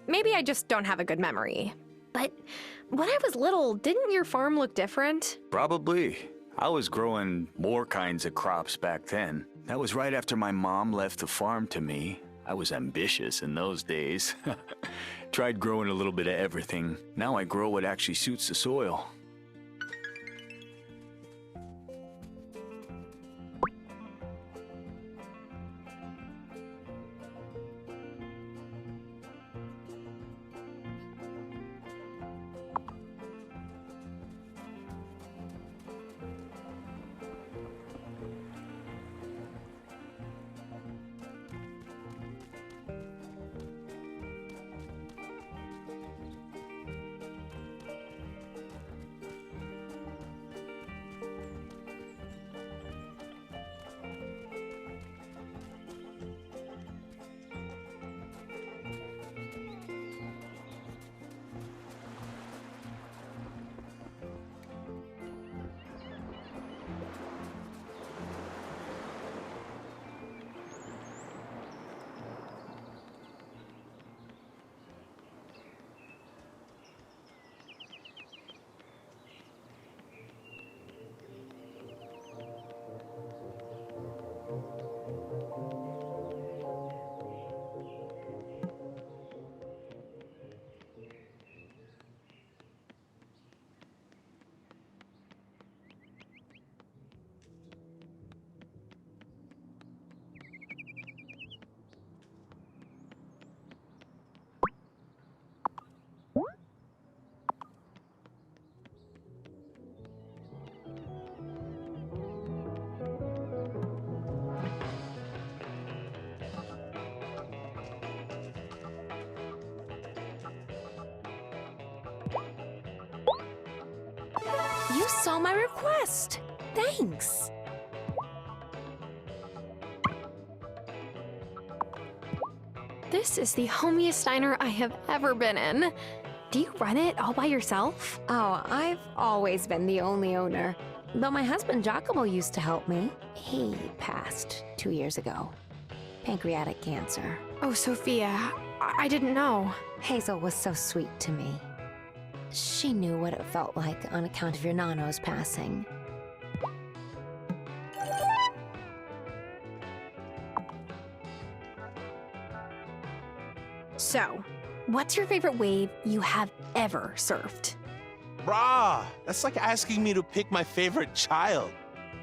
Maybe I just don't have a good memory. But when I was little, didn't your farm look different? Probably. I was growing more kinds of crops back then. That was right after my mom left the farm to me. I was ambitious in those days. Tried growing a little bit of everything. Now I grow what actually suits the soil. You saw my request. Thanks. This is the homiest diner I have ever been in. Do you run it all by yourself? Oh, I've always been the only owner. Though my husband Giacomo used to help me. He passed 2 years ago. Pancreatic cancer. Oh, Sophia, I didn't know. Hazel was so sweet to me. She knew what it felt like on account of your Nano's passing. So, what's your favorite wave you have ever surfed? Brah, that's like asking me to pick my favorite child.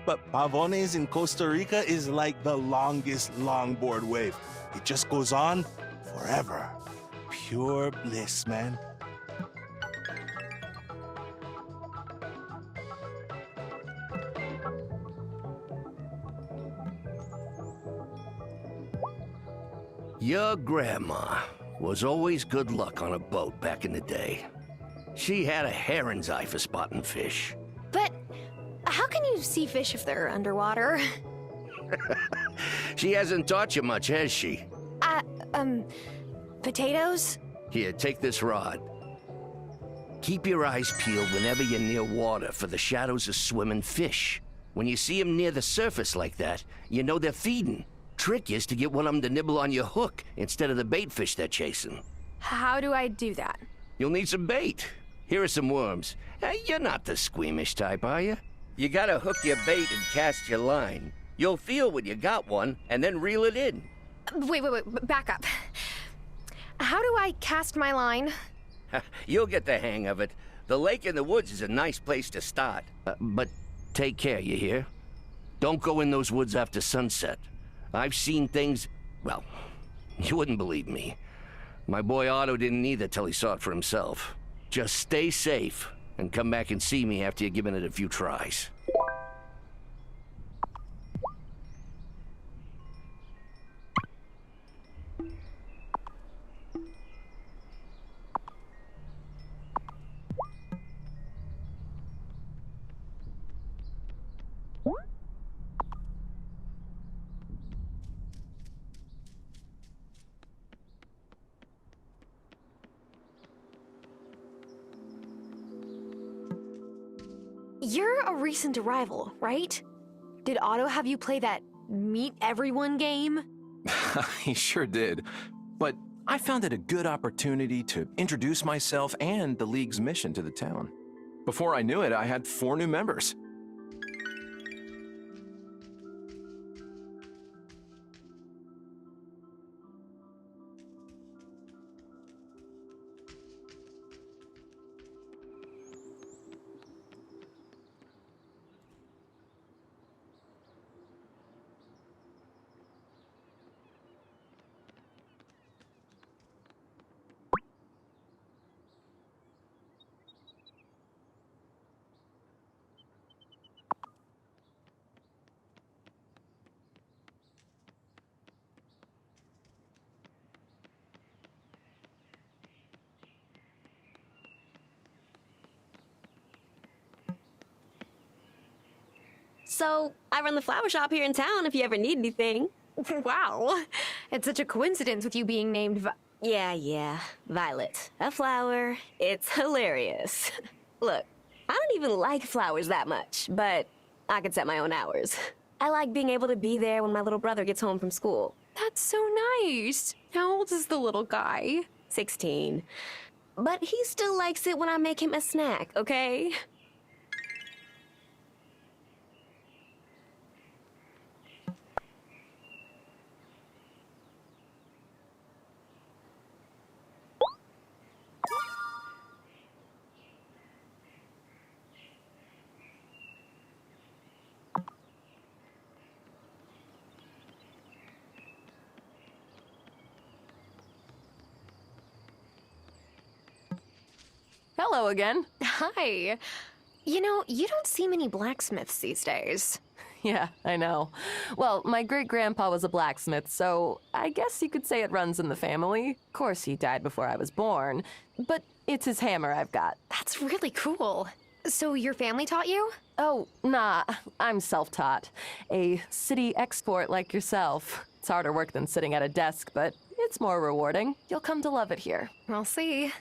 But Pavones in Costa Rica is like the longest longboard wave. It just goes on forever. Pure bliss, man. Your grandma was always good luck on a boat back in the day. She had a heron's eye for spotting fish. But how can you see fish if they're underwater? She hasn't taught you much, has she? Potatoes? Here, take this rod. Keep your eyes peeled whenever you're near water for the shadows of swimming fish. When you see them near the surface like that, you know they're feeding. Trick is to get one of them to nibble on your hook instead of the bait fish they're chasing. How do I do that? You'll need some bait. Here are some worms. You're not the squeamish type, are you? You gotta hook your bait and cast your line. You'll feel when you got one, and then reel it in. Wait, back up. How do I cast my line? You'll get the hang of it. The lake in the woods is a nice place to start. But take care, you hear? Don't go in those woods after sunset. I've seen things, well, you wouldn't believe me. My boy Otto didn't either till he saw it for himself. Just stay safe and come back and see me after you've given it a few tries. You're a recent arrival, right? Did Otto have you play that meet everyone game? He sure did. But I found it a good opportunity to introduce myself and the League's mission to the town. Before I knew it, I had 4 new members. So, I run the flower shop here in town if you ever need anything. Wow. It's such a coincidence with you being named Yeah. Violet. A flower. It's hilarious. Look, I don't even like flowers that much, but I can set my own hours. I like being able to be there when my little brother gets home from school. That's so nice. How old is the little guy? 16. But he still likes it when I make him a snack, okay? Hello again. Hi. You know, you don't see many blacksmiths these days. Yeah, I know. Well, my great-grandpa was a blacksmith, so I guess you could say it runs in the family. Of course, he died before I was born, but it's his hammer I've got. That's really cool. So your family taught you? Oh, nah, I'm self-taught. A city export like yourself. It's harder work than sitting at a desk, but it's more rewarding. You'll come to love it here. I'll see.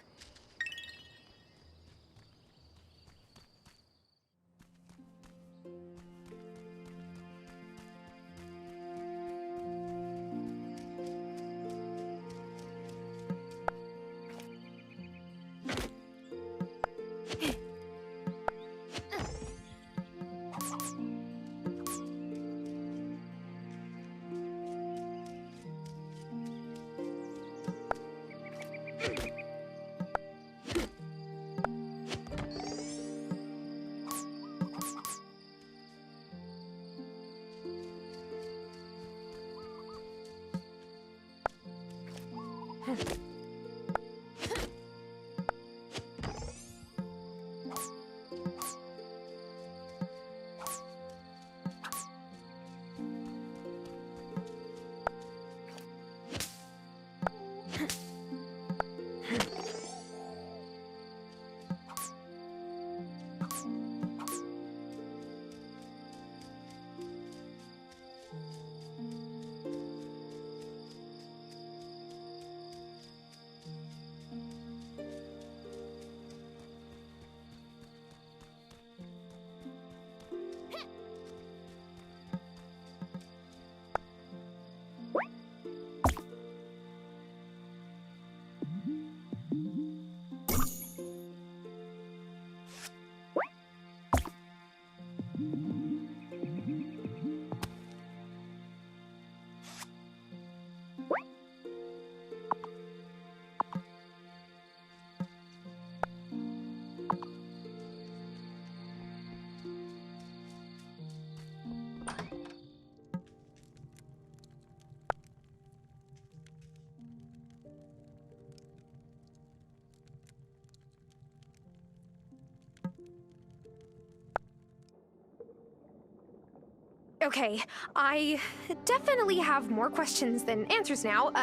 Okay, I definitely have more questions than answers now.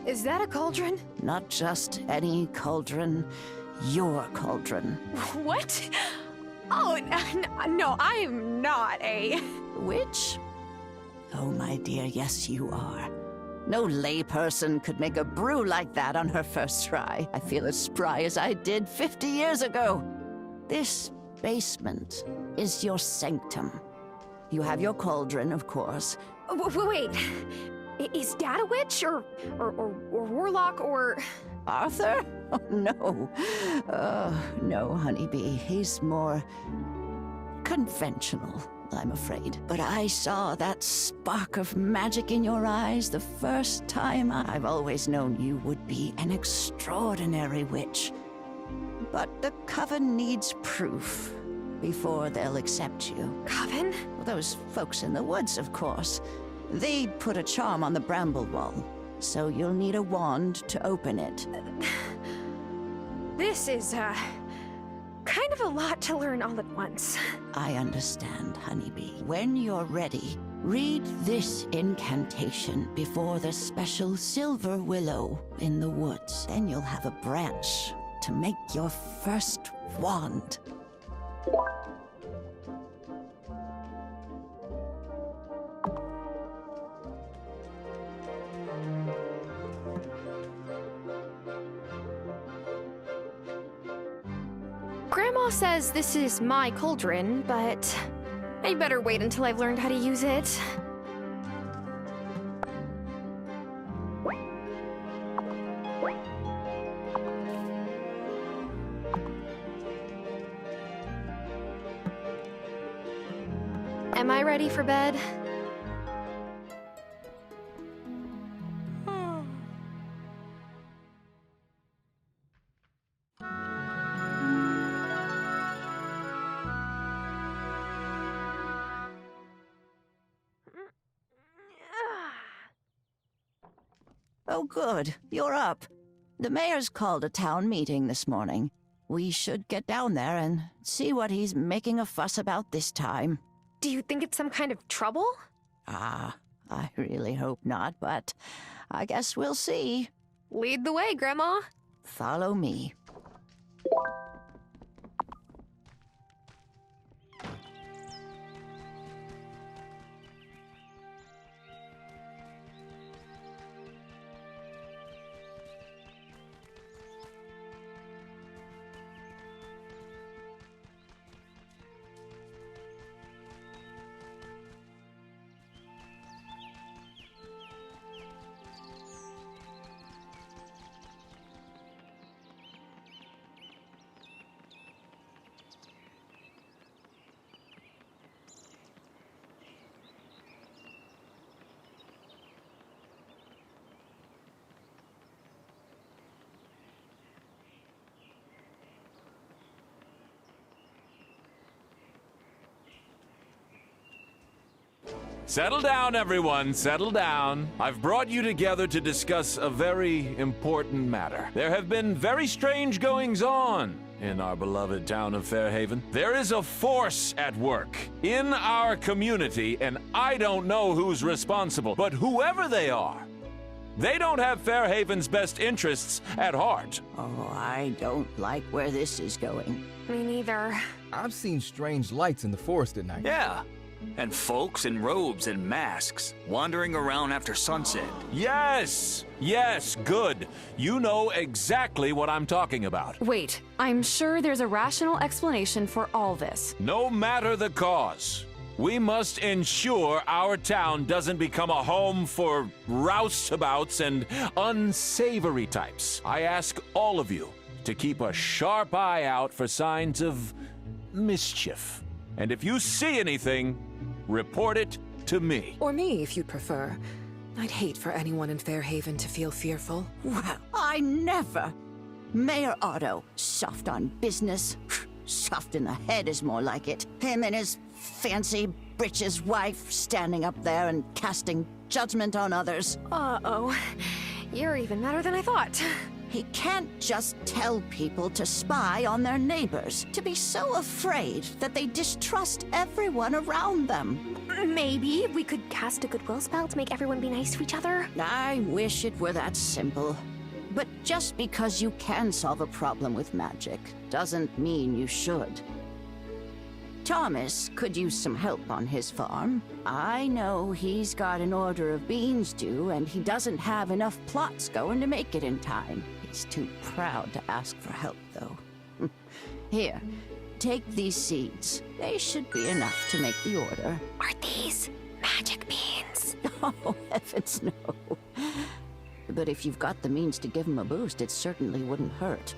Is that a cauldron? Not just any cauldron, your cauldron. What? Oh, no, I am not a... Witch? Oh, my dear, yes, you are. No layperson could make a brew like that on her first try. I feel as spry as I did 50 years ago. This basement is your sanctum. You have your cauldron, of course. Wait, is Dad a witch, or warlock, or... Arthur? Oh, no. No, honeybee. He's more conventional, I'm afraid. But I saw that spark of magic in your eyes the first time. I've always known you would be an extraordinary witch. But the Coven needs proof before they'll accept you. Coven? Well, those folks in the woods, of course. They put a charm on the bramble wall, so you'll need a wand to open it. This is, kind of a lot to learn all at once. I understand, honeybee. When you're ready, read this incantation before the special silver willow in the woods. Then you'll have a branch to make your first wand. Grandma says this is my cauldron, but I better wait until I've learned how to use it. Am I ready for bed? Oh, good. You're up. The mayor's called a town meeting this morning. We should get down there and see what he's making a fuss about this time. Do you think it's some kind of trouble? I really hope not, but I guess we'll see. Lead the way, Grandma. Follow me. Settle down, everyone. Settle down. I've brought you together to discuss a very important matter. There have been very strange goings-on in our beloved town of Fairhaven. There is a force at work in our community, and I don't know who's responsible, but whoever they are, they don't have Fairhaven's best interests at heart. Oh, I don't like where this is going. Me neither. I've seen strange lights in the forest at night. Yeah, and folks in robes and masks wandering around after sunset. Yes! Yes, good. You know exactly what I'm talking about. Wait, I'm sure there's a rational explanation for all this. No matter the cause, we must ensure our town doesn't become a home for roustabouts and unsavory types. I ask all of you to keep a sharp eye out for signs of mischief. And if you see anything, report it to me. Or me, if you'd prefer. I'd hate for anyone in Fairhaven to feel fearful. Well, I never. Mayor Otto, soft on business. Soft in the head is more like it. Him and his fancy britches wife standing up there and casting judgment on others. Uh-oh. You're even madder than I thought. He can't just tell people to spy on their neighbors, to be so afraid that they distrust everyone around them. Maybe we could cast a goodwill spell to make everyone be nice to each other. I wish it were that simple. But just because you can solve a problem with magic doesn't mean you should. Thomas could use some help on his farm. I know he's got an order of beans due, and he doesn't have enough plots going to make it in time. He's too proud to ask for help, though. Here, take these seeds. They should be enough to make the order. Are these magic beans? Oh, heavens no. But if you've got the means to give him a boost, it certainly wouldn't hurt.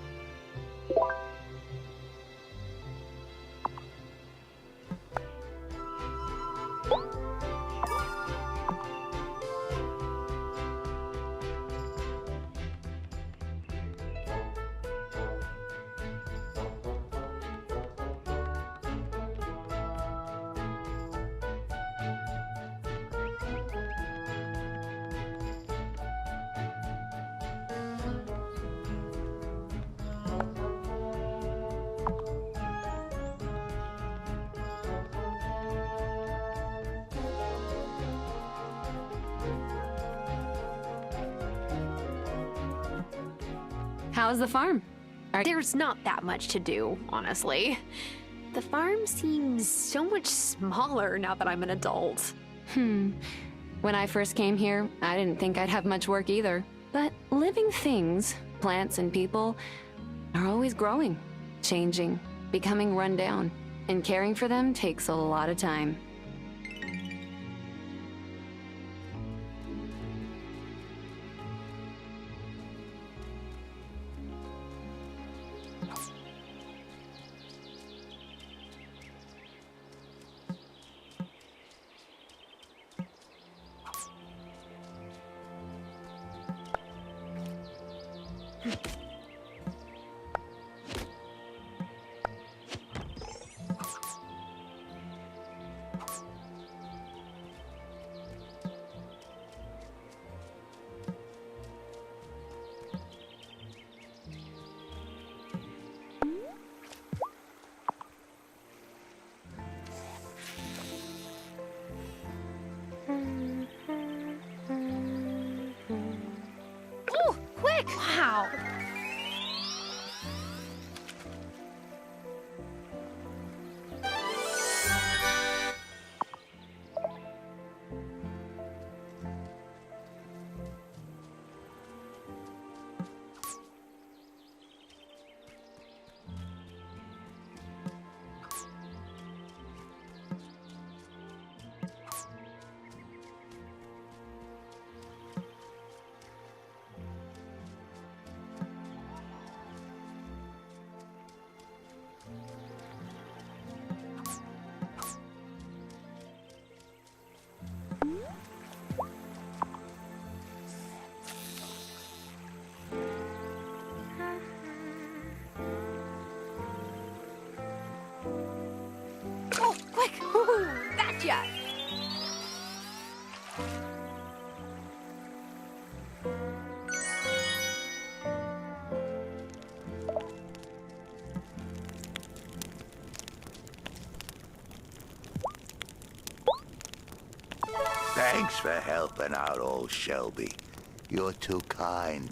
How's the farm? There's not that much to do, honestly. The farm seems so much smaller now that I'm an adult. When I first came here, I didn't think I'd have much work either. But living things, plants and people, are always growing, changing, becoming run down. And caring for them takes a lot of time. Oh, quick! Wow. Oh, quick! Woohoo! Gotcha! Thanks for helping out old Shelby. You're too kind.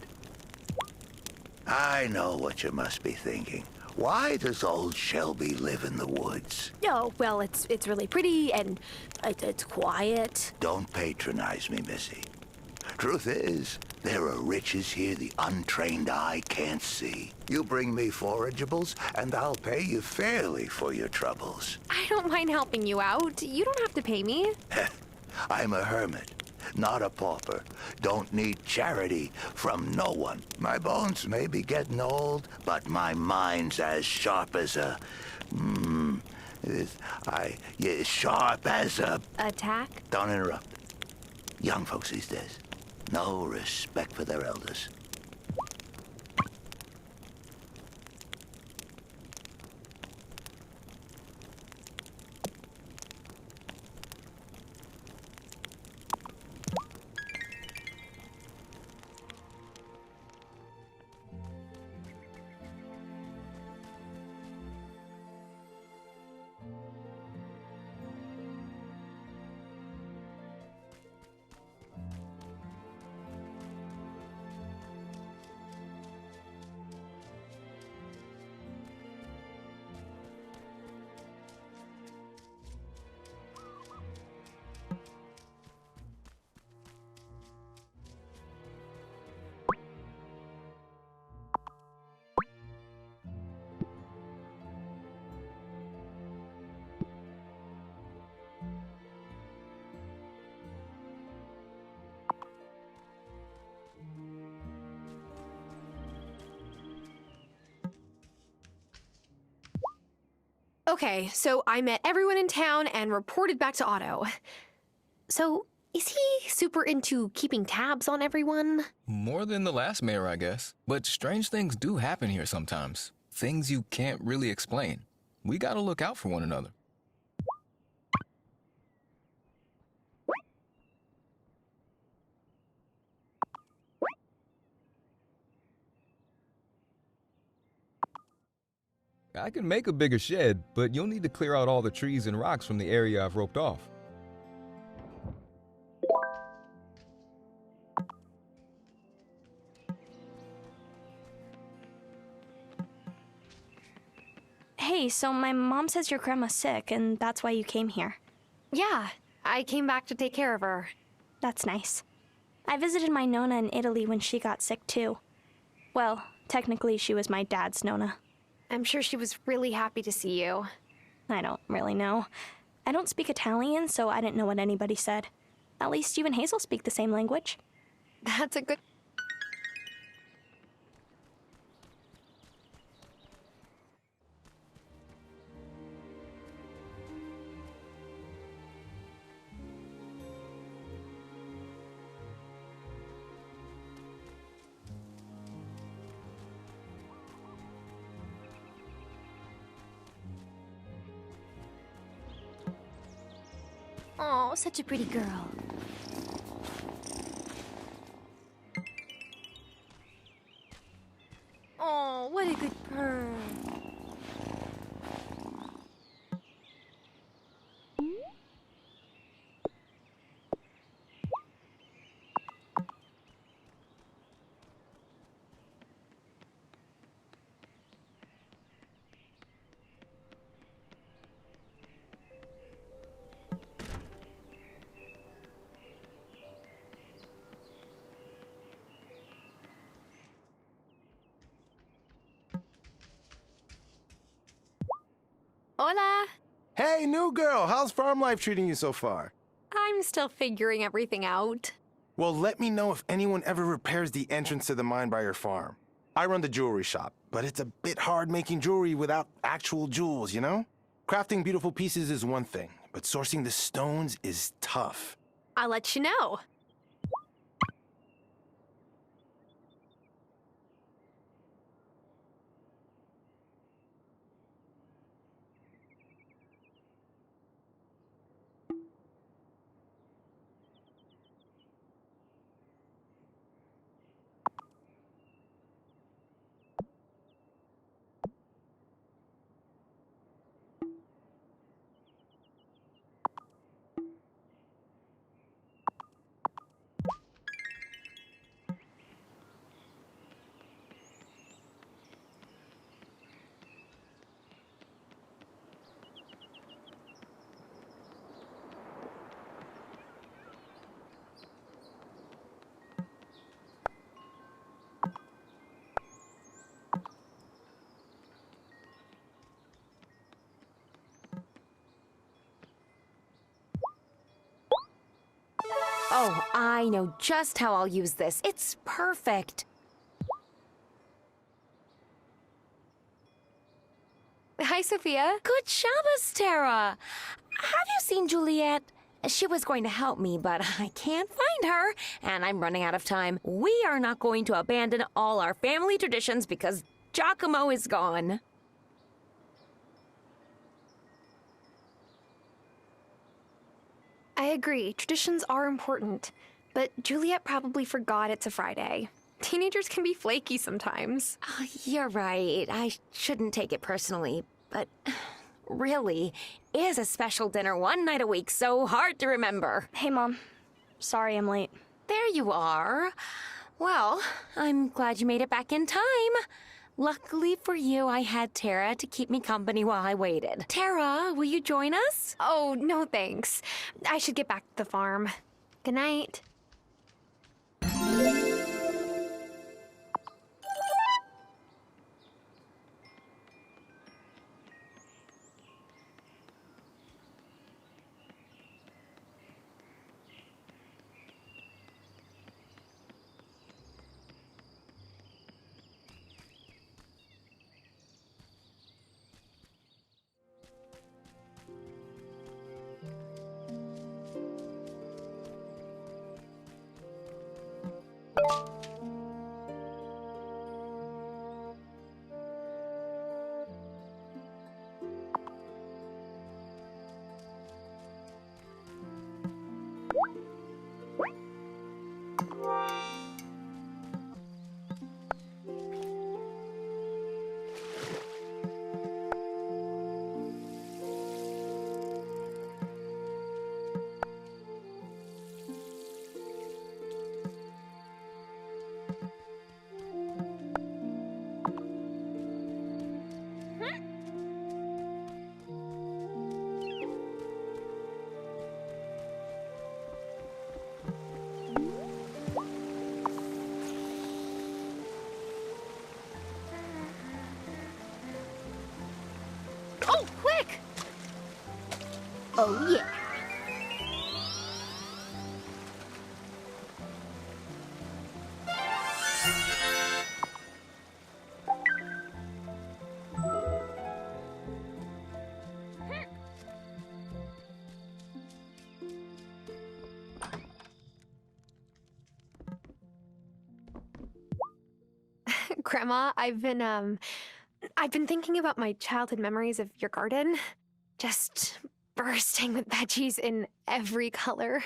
I know what you must be thinking. Why does old Shelby live in the woods? Oh, well, it's really pretty and it's quiet. Don't patronize me, Missy. Truth is, there are riches here the untrained eye can't see. You bring me forageables, and I'll pay you fairly for your troubles. I don't mind helping you out. You don't have to pay me. I'm a hermit, not a pauper. Don't need charity from no one. My bones may be getting old, but my mind's as sharp as a... sharp as a... Attack? Don't interrupt. Young folks these days, no respect for their elders. Okay, so I met everyone in town and reported back to Otto. So, is he super into keeping tabs on everyone? More than the last mayor, I guess. But strange things do happen here sometimes. Things you can't really explain. We gotta look out for one another. I can make a bigger shed, but you'll need to clear out all the trees and rocks from the area I've roped off. Hey, so my mom says your grandma's sick, and that's why you came here. Yeah, I came back to take care of her. That's nice. I visited my Nona in Italy when she got sick, too. Well, technically, she was my dad's Nona. I'm sure she was really happy to see you. I don't really know. I don't speak Italian, so I didn't know what anybody said. At least you and Hazel speak the same language. That's a good... Oh, such a pretty girl. Oh, what a good purr. Hola! Hey, new girl, how's farm life treating you so far? I'm still figuring everything out. Well, let me know if anyone ever repairs the entrance to the mine by your farm. I run the jewelry shop, but it's a bit hard making jewelry without actual jewels, you know? Crafting beautiful pieces is one thing, but sourcing the stones is tough. I'll let you know. Oh, I know just how I'll use this. It's perfect. Hi, Sophia. Good Shabbos, Tara. Have you seen Juliet? She was going to help me, but I can't find her, and I'm running out of time. We are not going to abandon all our family traditions because Giacomo is gone. I agree, traditions are important, but Juliet probably forgot it's a Friday. Teenagers can be flaky sometimes. Oh, you're right. I shouldn't take it personally, but really, it is a special dinner one night a week, so hard to remember. Hey, Mom. Sorry I'm late. There you are. Well, I'm glad you made it back in time. Luckily for you, I had Tara to keep me company while I waited. Tara, will you join us? Oh, no thanks. I should get back to the farm. Good night. Oh, yeah. Grandma, I've been thinking about my childhood memories of your garden. Just bursting with veggies in every color.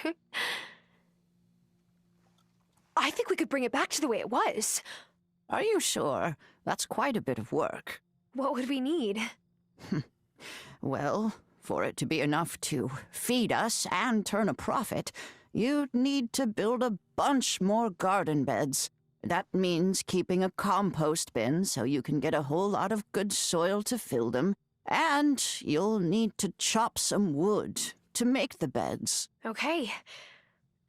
I think we could bring it back to the way it was. Are you sure? That's quite a bit of work. What would we need? Well, for it to be enough to feed us and turn a profit, you'd need to build a bunch more garden beds. That means keeping a compost bin so you can get a whole lot of good soil to fill them, and you'll need to chop some wood to make the beds. Okay,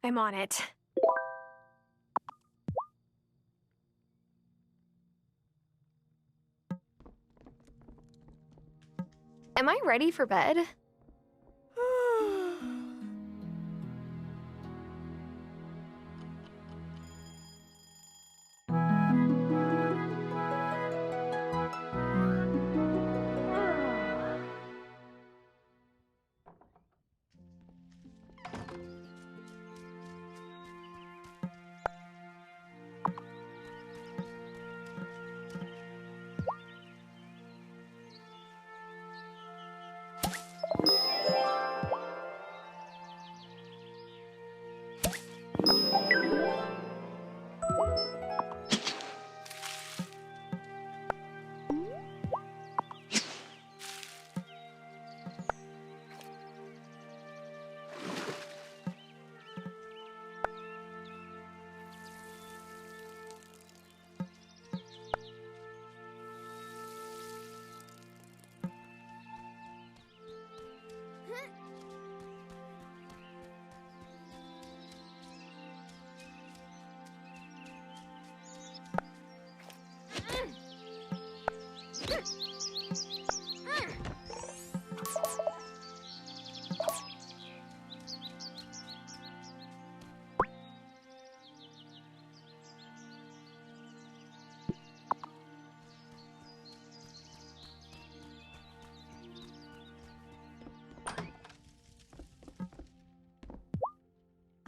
I'm on it. Am I ready for bed?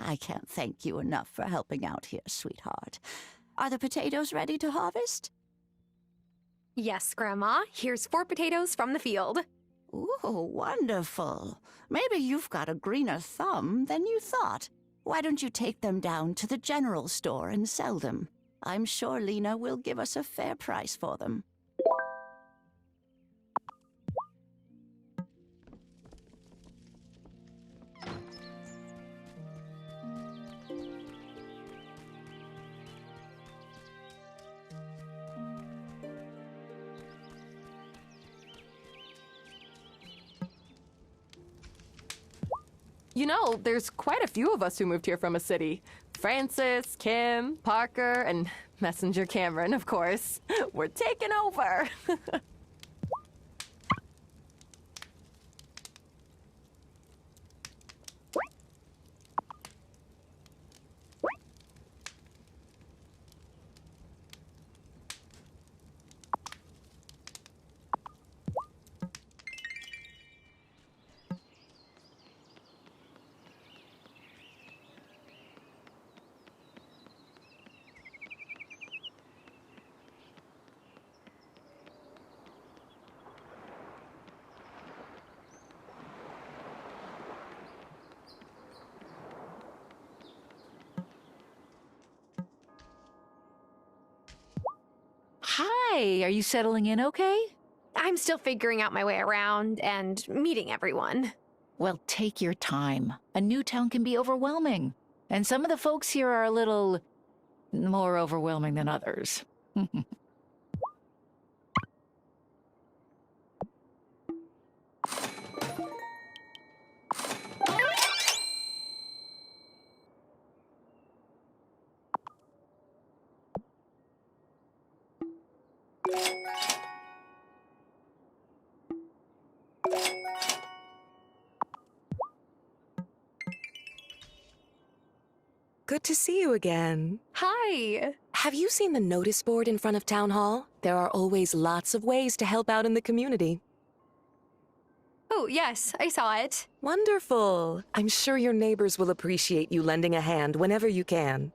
I can't thank you enough for helping out here, sweetheart. Are the potatoes ready to harvest? Yes, Grandma. Here's 4 potatoes from the field. Ooh, wonderful. Maybe you've got a greener thumb than you thought. Why don't you take them down to the general store and sell them? I'm sure Lena will give us a fair price for them. You know, there's quite a few of us who moved here from a city. Francis, Kim, Parker, and Messenger Cameron, of course. We're taking over. Hi, are you settling in okay? I'm still figuring out my way around and meeting everyone. Well, take your time. A new town can be overwhelming. And some of the folks here are a little more overwhelming than others. good to see you again. Hi. Have you seen the notice board in front of Town Hall? There are always lots of ways to help out in the community. Oh, yes, I saw it. Wonderful. I'm sure your neighbors will appreciate you lending a hand whenever you can.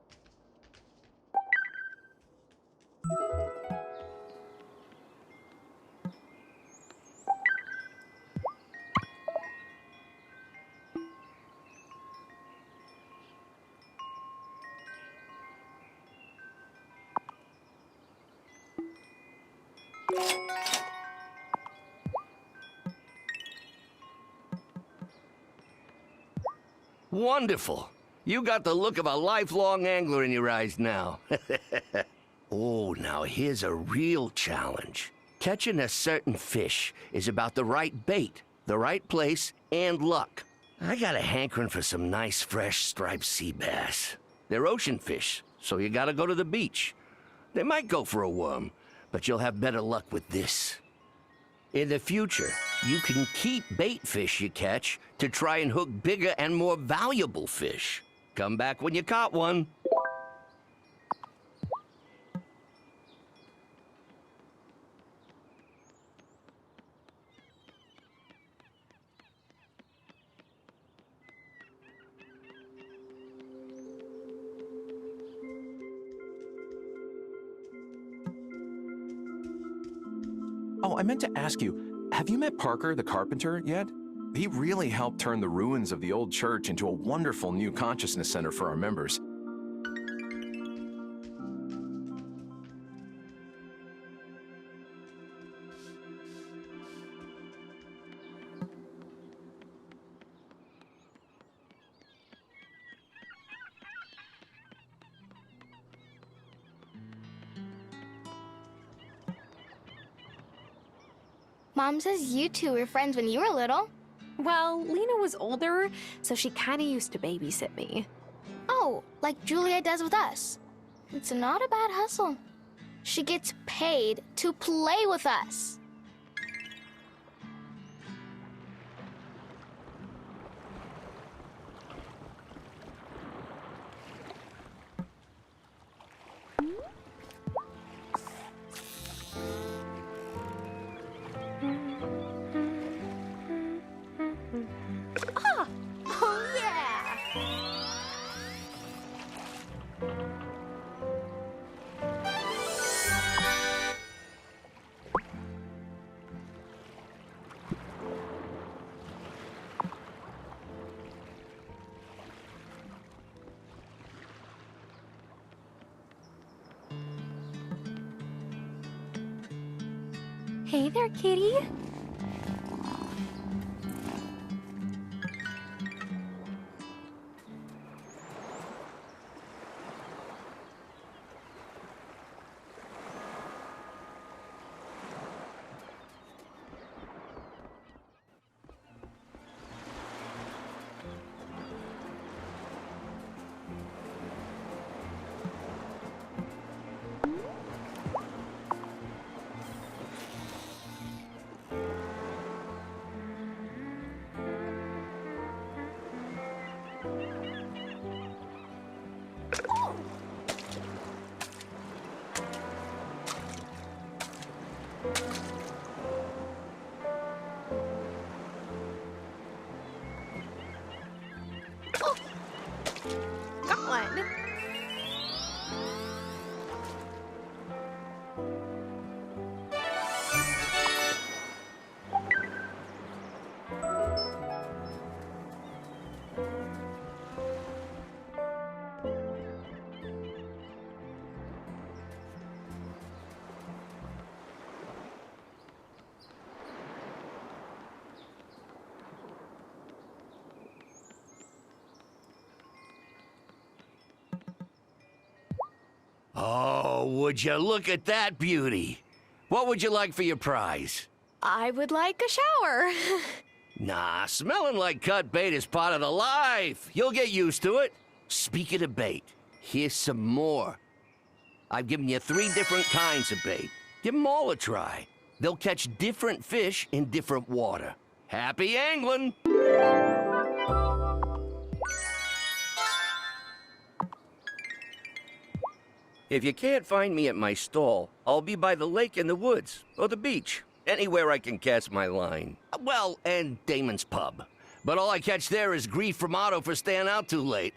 Wonderful. You got the look of a lifelong angler in your eyes now. Oh, now here's a real challenge. Catching a certain fish is about the right bait, the right place, and luck. I got a hankering for some nice, fresh, striped sea bass. They're ocean fish, so you gotta go to the beach. They might go for a worm, but you'll have better luck with this. In the future, you can keep bait fish you catch to try and hook bigger and more valuable fish. Come back when you caught one. Oh, I meant to ask you, have you met Parker, the carpenter, yet? He really helped turn the ruins of the old church into a wonderful new consciousness center for our members. Mom says you two were friends when you were little. Well, Lena was older, so she kind of used to babysit me. Oh, like Juliet does with us. It's not a bad hustle. She gets paid to play with us. Ah! Oh, yeah! Hey there, kitty. Got one. Oh, would you look at that beauty? What would you like for your prize? I would like a shower. Nah, smelling like cut bait is part of the life. You'll get used to it. Speaking of bait, here's some more. I've given you 3 different kinds of bait. Give them all a try. They'll catch different fish in different water. Happy angling! If you can't find me at my stall, I'll be by the lake in the woods, or the beach. Anywhere I can cast my line. Well, and Damon's pub. But all I catch there is grief from Otto for staying out too late.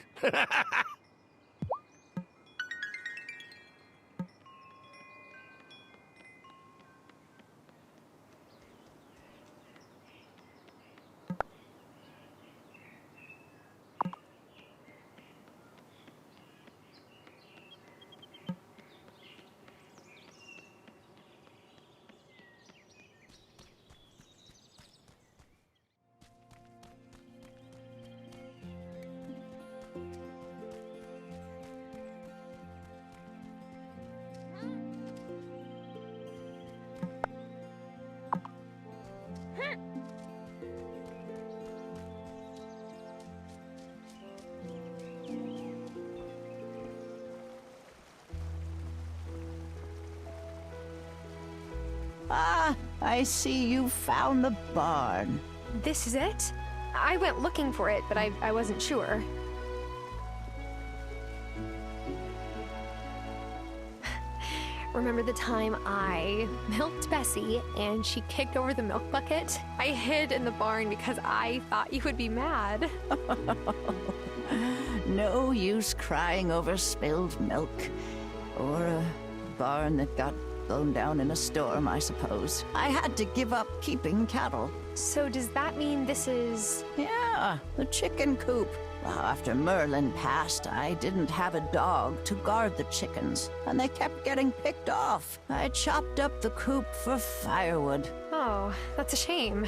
Ah, I see you found the barn. This is it? I went looking for it, but I wasn't sure. Remember the time I milked Bessie and she kicked over the milk bucket? I hid in the barn because I thought you would be mad. No use crying over spilled milk. Or a barn that got blown down in a storm, I suppose. I had to give up keeping cattle. So does that mean this is... Yeah, the chicken coop. Well, after Merlin passed, I didn't have a dog to guard the chickens, and they kept getting picked off. I chopped up the coop for firewood. Oh, that's a shame.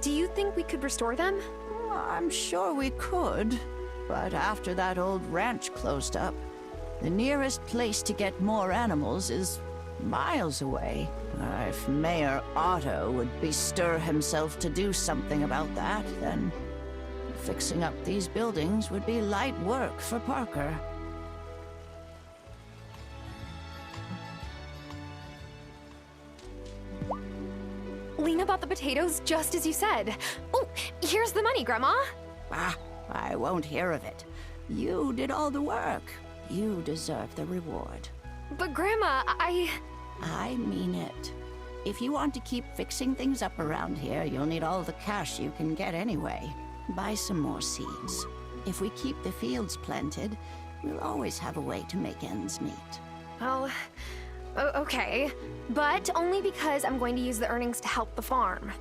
Do you think we could restore them? Well, I'm sure we could, but after that old ranch closed up, the nearest place to get more animals is miles away. If Mayor Otto would bestir himself to do something about that, then fixing up these buildings would be light work for Parker. Lena bought the potatoes just as you said. Oh, here's the money, Grandma. Ah, I won't hear of it. You did all the work. You deserve the reward. But Grandma, I mean it. If you want to keep fixing things up around here, you'll need all the cash you can get anyway. Buy some more seeds. If we keep the fields planted, we'll always have a way to make ends meet. Well, okay. But only because I'm going to use the earnings to help the farm.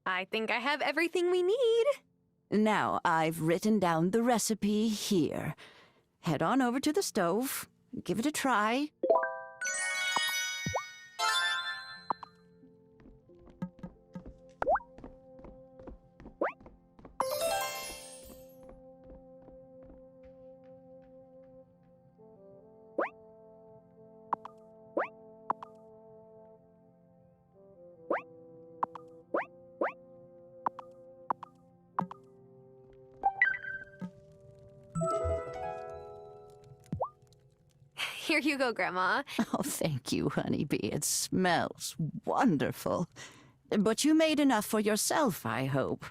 I think I have everything we need. Now, I've written down the recipe here. Head on over to the stove, give it a try. Here you go, Grandma. Oh, thank you, honeybee. It smells wonderful. But you made enough for yourself, I hope.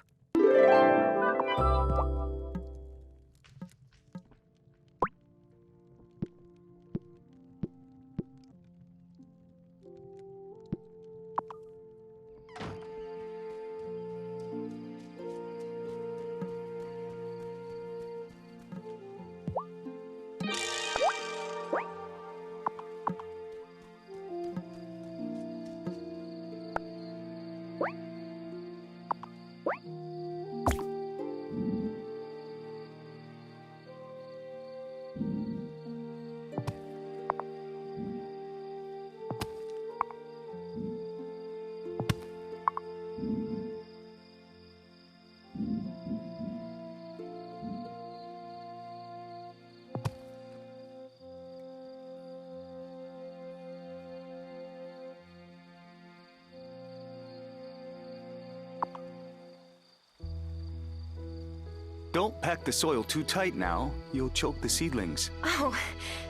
Don't pack the soil too tight now. You'll choke the seedlings. Oh,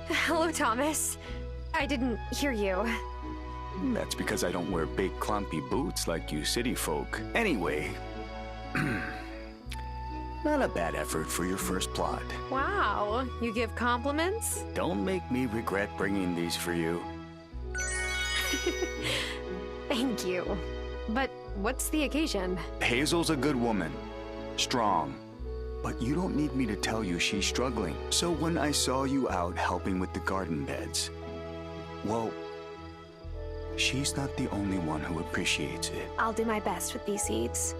hello, Thomas. I didn't hear you. That's because I don't wear big clumpy boots like you city folk. Anyway, not a bad effort for your first plot. Wow, you give compliments? Don't make me regret bringing these for you. Thank you. But what's the occasion? Hazel's a good woman. Strong. But you don't need me to tell you she's struggling. So when I saw you out helping with the garden beds, well, she's not the only one who appreciates it. I'll do my best with these seeds.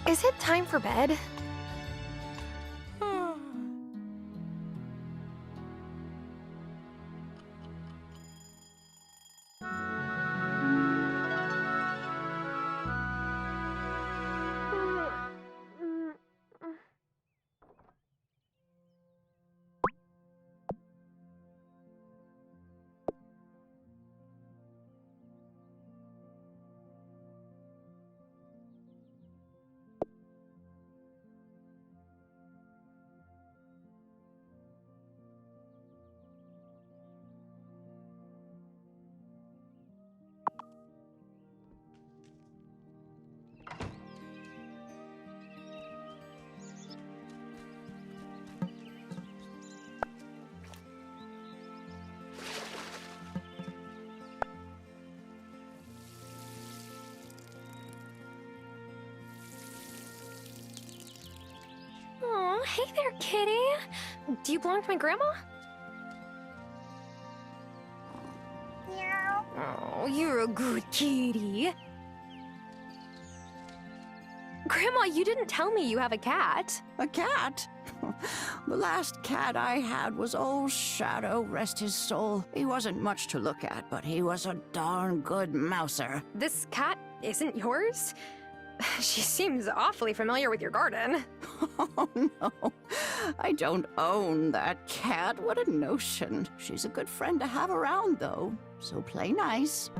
Is it time for bed? Oh, hey there, kitty. Do you belong to my grandma? Meow. Oh, you're a good kitty. Grandma, you didn't tell me you have a cat. A cat? The last cat I had was old Shadow, rest his soul. He wasn't much to look at, but he was a darn good mouser. This cat isn't yours? She seems awfully familiar with your garden. Oh, no. I don't own that cat. What a notion. She's a good friend to have around, though. So play nice.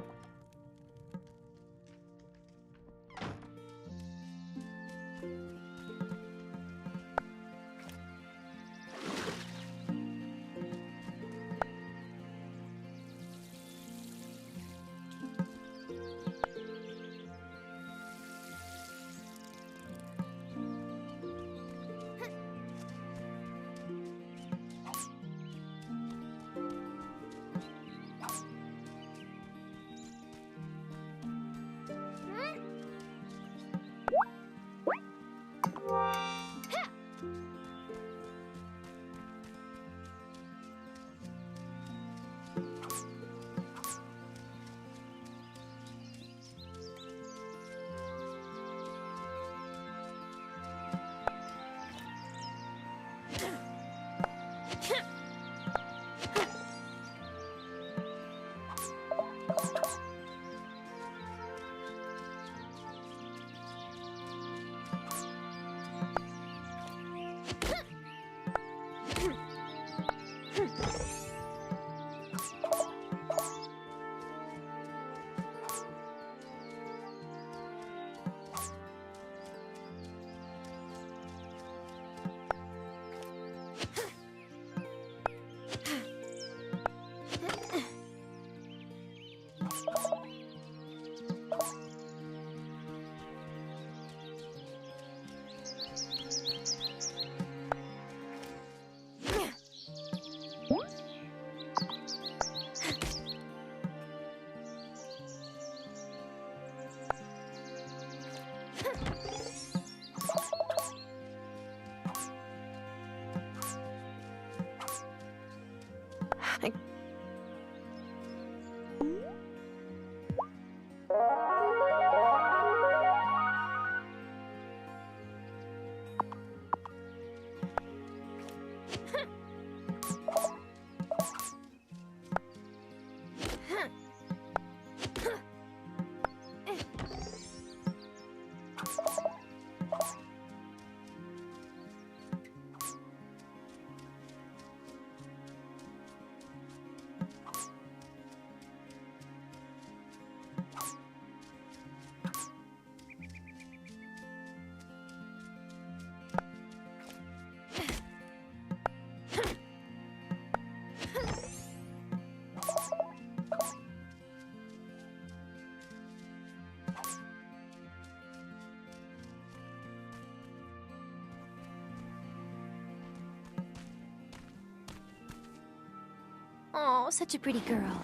Oh, such a pretty girl.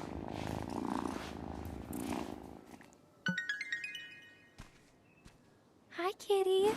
Hi, kitty.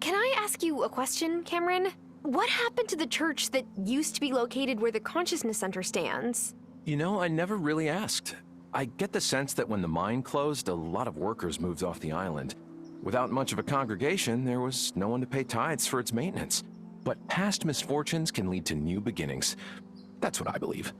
Can I ask you a question, Cameron? What happened to the church that used to be located where the Consciousness Center stands? You know, I never really asked. I get the sense that when the mine closed, a lot of workers moved off the island. Without much of a congregation, there was no one to pay tithes for its maintenance. But past misfortunes can lead to new beginnings. That's what I believe.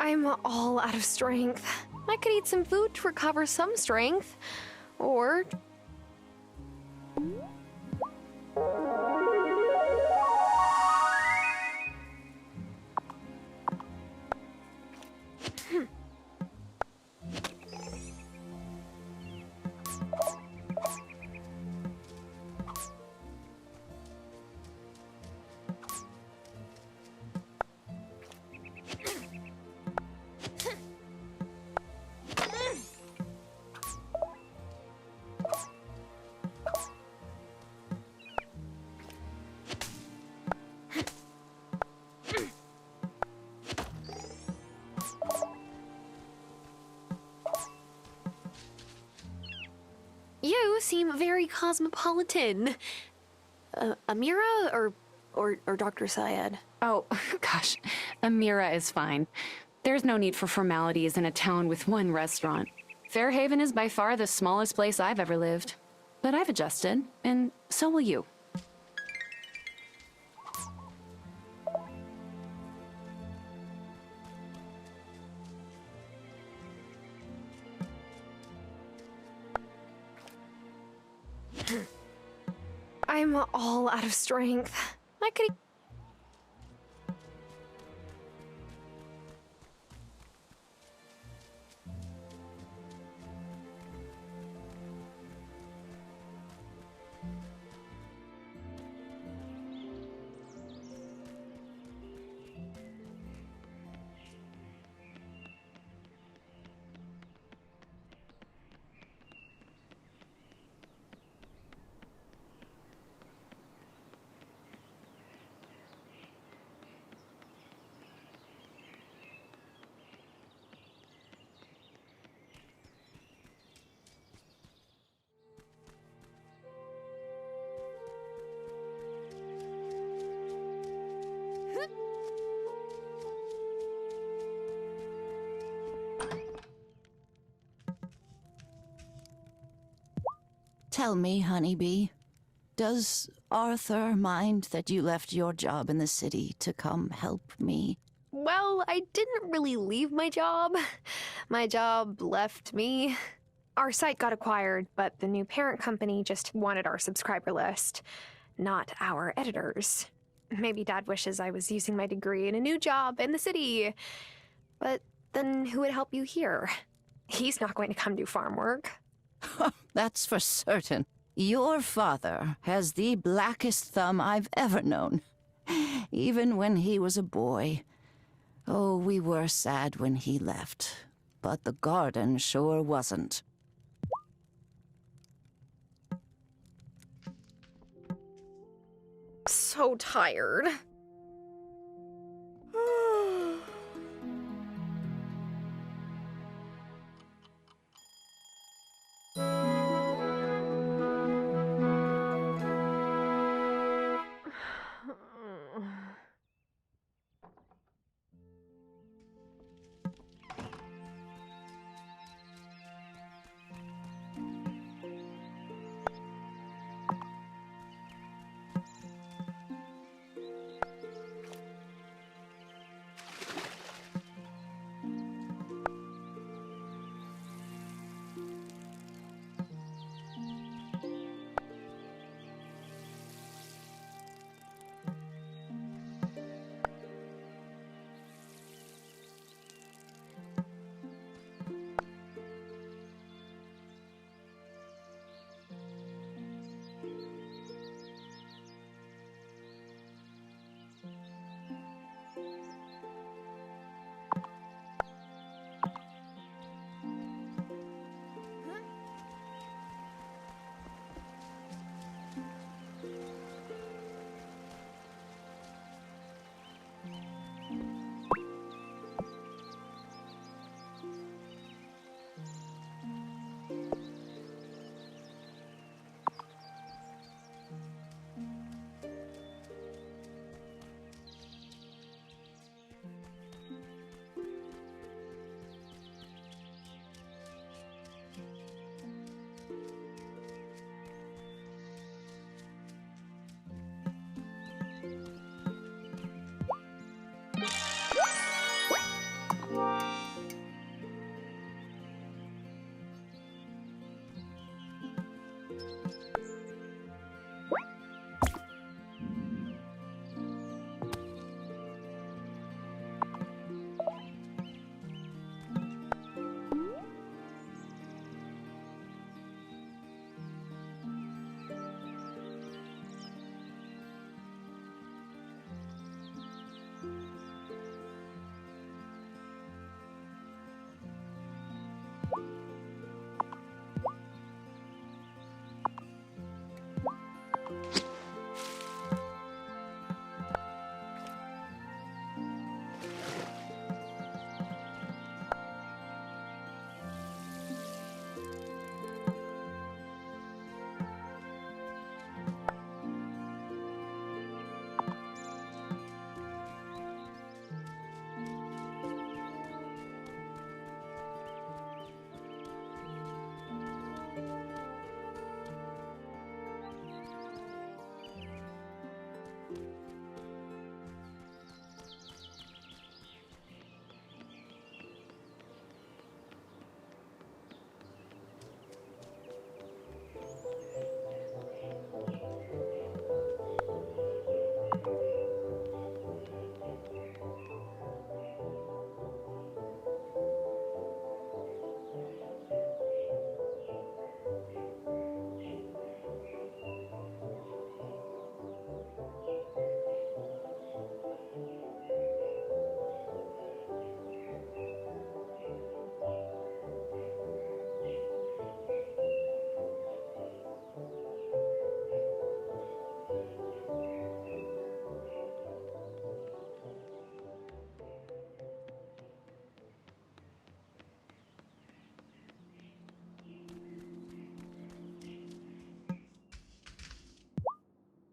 I'm all out of strength. I could eat some food to recover some strength. Or... You seem very cosmopolitan. Amira or Dr. Syed? Oh, gosh. Amira is fine. There's no need for formalities in a town with one restaurant. Fairhaven is by far the smallest place I've ever lived. But I've adjusted, and so will you. I'm all out of strength. I could... Tell me, honeybee, does Arthur mind that you left your job in the city to come help me? Well, I didn't really leave my job. My job left me. Our site got acquired, but the new parent company just wanted our subscriber list, not our editors. Maybe Dad wishes I was using my degree in a new job in the city. But then who would help you here? He's not going to come do farm work. That's for certain. Your father has the blackest thumb I've ever known. Even when he was a boy. Oh, we were sad when he left. but the garden sure wasn't. So tired.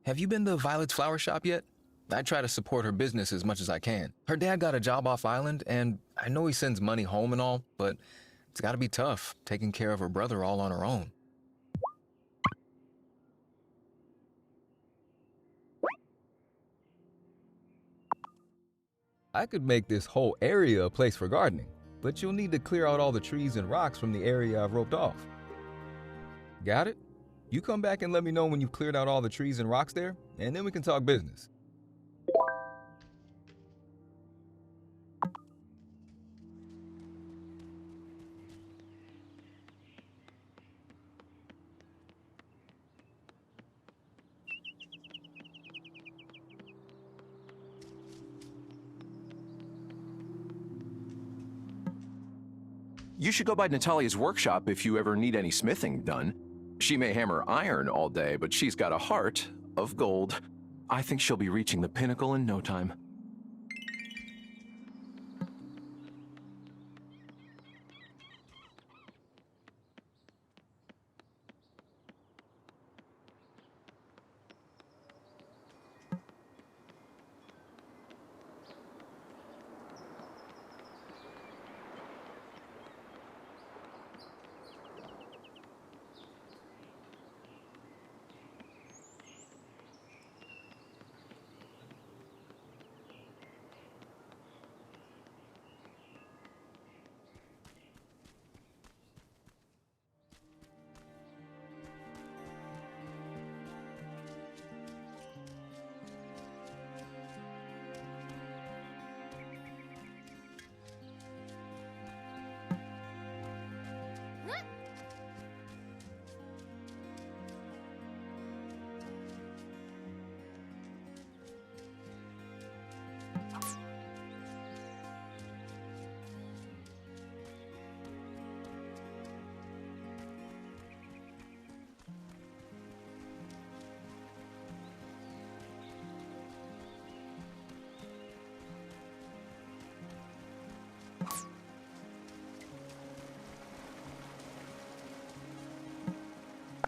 Have you been to Violet's flower shop yet? I try to support her business as much as I can. Her dad got a job off island, and I know he sends money home and all, but it's gotta be tough taking care of her brother all on her own. I could make this whole area a place for gardening, but you'll need to clear out all the trees and rocks from the area I've roped off. Got it? You come back and let me know when you've cleared out all the trees and rocks there, and then we can talk business. You should go by Natalia's workshop if you ever need any smithing done. She may hammer iron all day, but she's got a heart of gold. I think she'll be reaching the pinnacle in no time.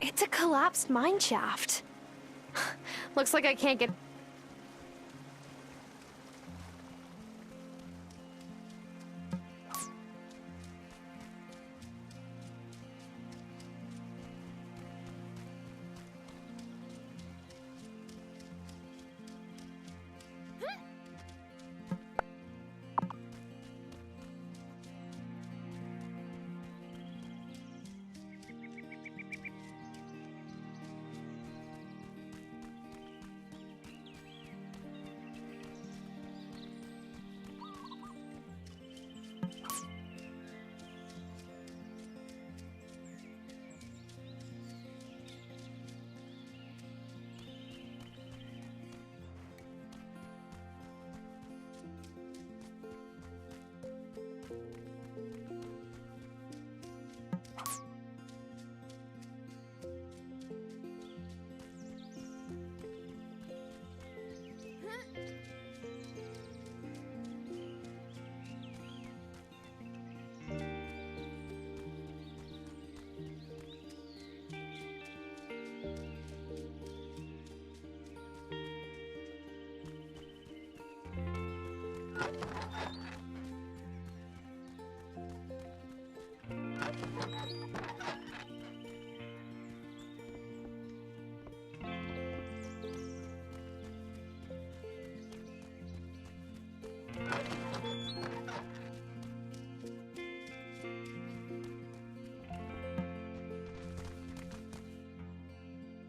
It's a collapsed mine shaft. Looks like I can't get...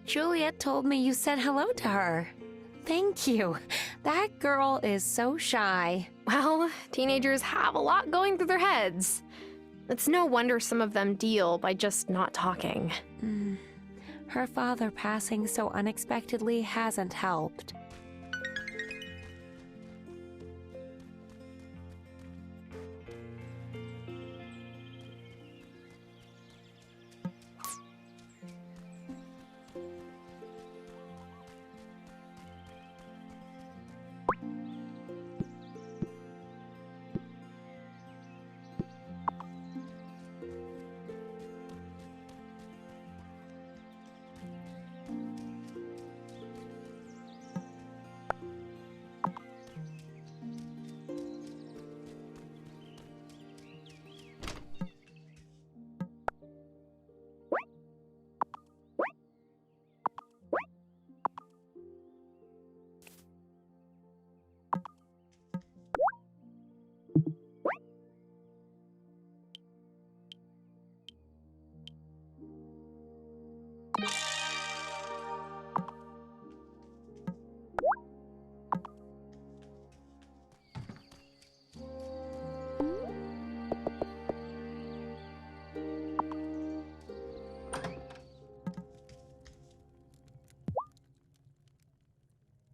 Juliet told me you said hello to her. Thank you. That girl is so shy. Well, teenagers have a lot going through their heads. It's no wonder some of them deal by just not talking. Her father passing so unexpectedly hasn't helped.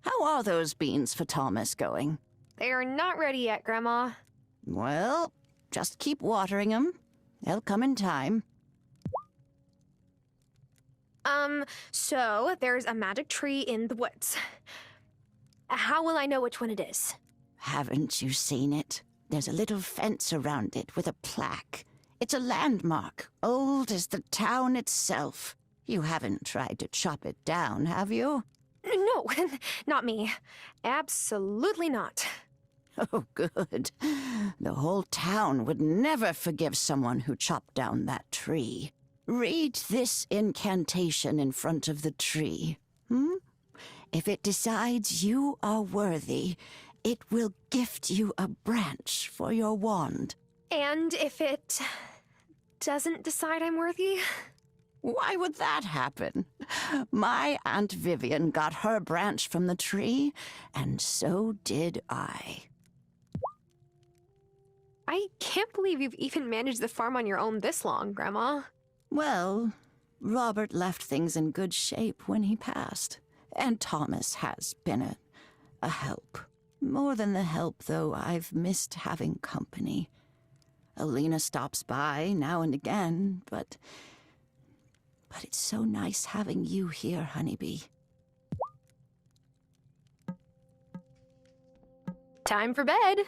How are those beans for Thomas going? They are not ready yet, Grandma. Well, just keep watering them. They'll come in time. So there's a magic tree in the woods. How will I know which one it is? Haven't you seen it? There's a little fence around it with a plaque. It's a landmark, old as the town itself. You haven't tried to chop it down, have you? No, not me. Absolutely not. Oh, good. The whole town would never forgive someone who chopped down that tree. Read this incantation in front of the tree. If it decides you are worthy, it will gift you a branch for your wand. And if it doesn't decide I'm worthy? Why would that happen? My Aunt Vivian got her branch from the tree, and so did I. I can't believe you've even managed the farm on your own this long, Grandma. Well, Robert left things in good shape when he passed, and Thomas has been a help. More than the help, though, I've missed having company. Alina stops by now and again, but it's so nice having you here, Honeybee. Time for bed.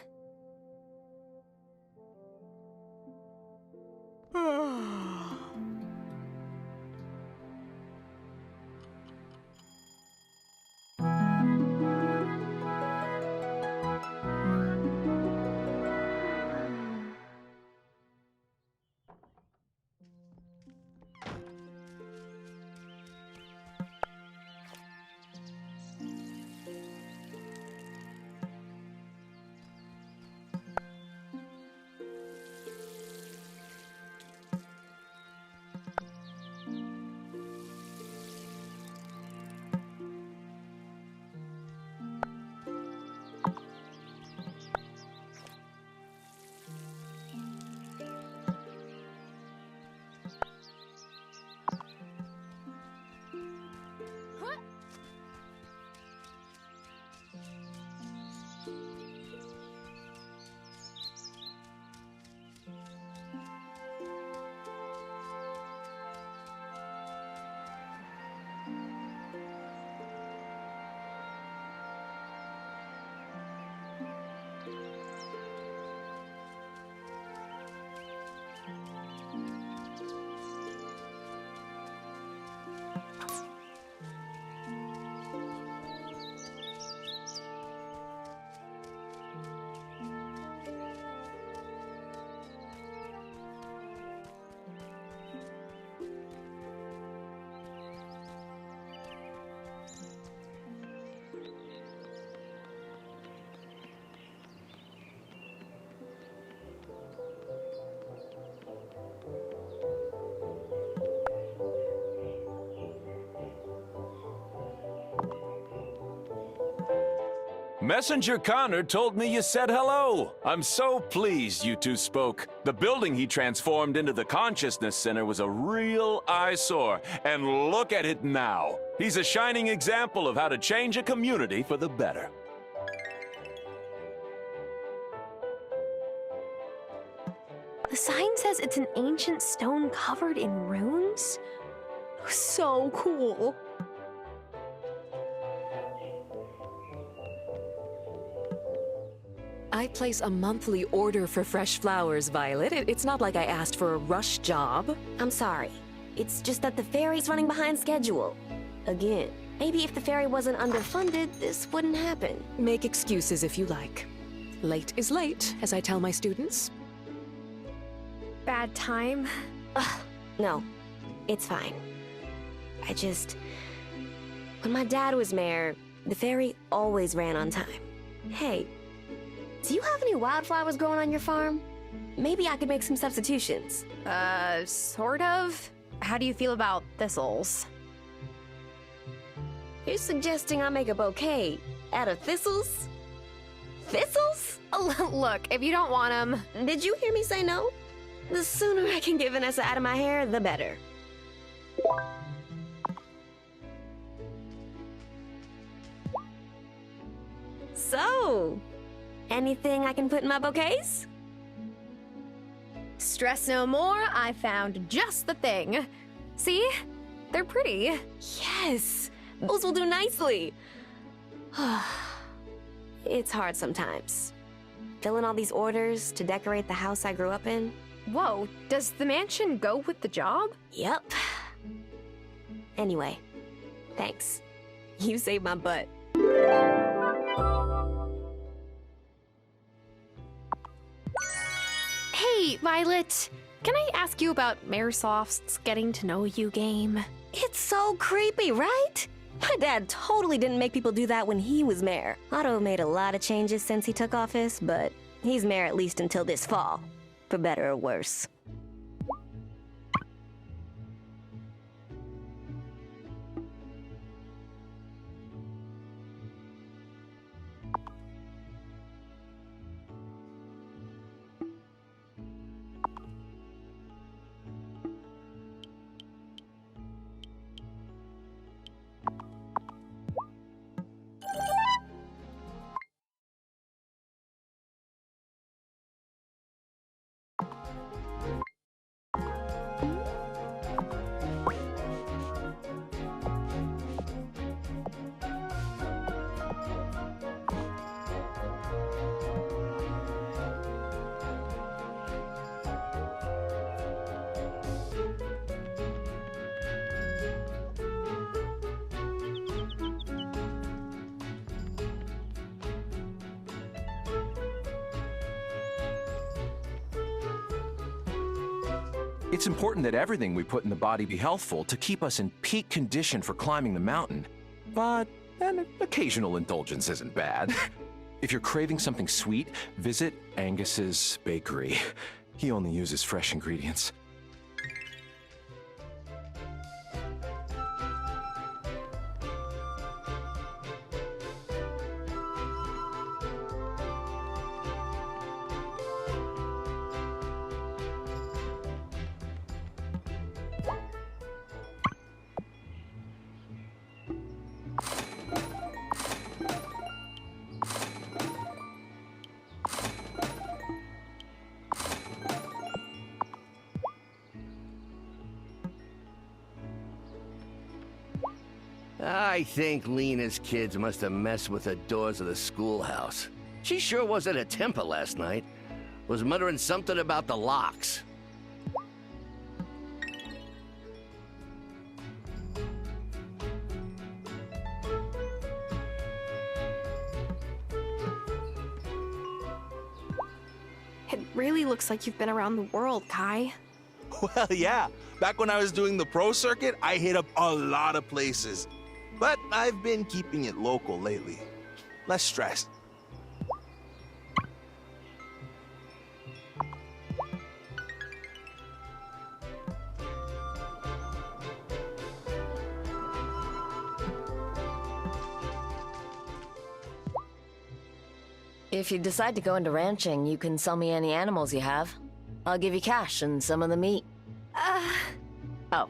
Messenger Connor told me you said hello. I'm so pleased you two spoke. The building he transformed into the Consciousness Center was a real eyesore, and look at it now. He's a shining example of how to change a community for the better. The sign says it's an ancient stone covered in runes? So cool. I place a monthly order for fresh flowers, Violet. It's not like I asked for a rush job. I'm sorry. It's just that the ferry's running behind schedule. Again. Maybe if the ferry wasn't underfunded, this wouldn't happen. Make excuses if you like. Late is late, as I tell my students. Bad time? Ugh, no. It's fine. When my dad was mayor, the ferry always ran on time. Hey, do you have any wildflowers growing on your farm? Maybe I could make some substitutions. Sort of. How do you feel about thistles? You're suggesting I make a bouquet out of thistles? Thistles? Look, if you don't want them... Did you hear me say no? The sooner I can get Vanessa out of my hair, the better. So, anything I can put in my bouquets? stress no more. I found just the thing. See? They're pretty. Yes, those will do nicely. It's hard sometimes. Filling all these orders to decorate the house I grew up in. Whoa, does the mansion go with the job? Yep. Anyway, thanks. You saved my butt. Hey, Violet. Can I ask you about Maresoft's getting to know you game? It's so creepy, right? My dad totally didn't make people do that when he was mayor. Otto made a lot of changes since he took office, but he's mayor at least until this fall. For better or worse. It's important that everything we put in the body be healthful to keep us in peak condition for climbing the mountain. But an occasional indulgence isn't bad. If you're craving something sweet, visit Angus's bakery. He only uses fresh ingredients. I think Lena's kids must have messed with the doors of the schoolhouse. She sure was at a temper last night. Was muttering something about the locks. It really looks like you've been around the world, Kai. Well, yeah. Back when I was doing the pro circuit, I hit up a lot of places. But I've been keeping it local lately. Less stress. If you decide to go into ranching, you can sell me any animals you have. I'll give you cash and some of the meat. Oh,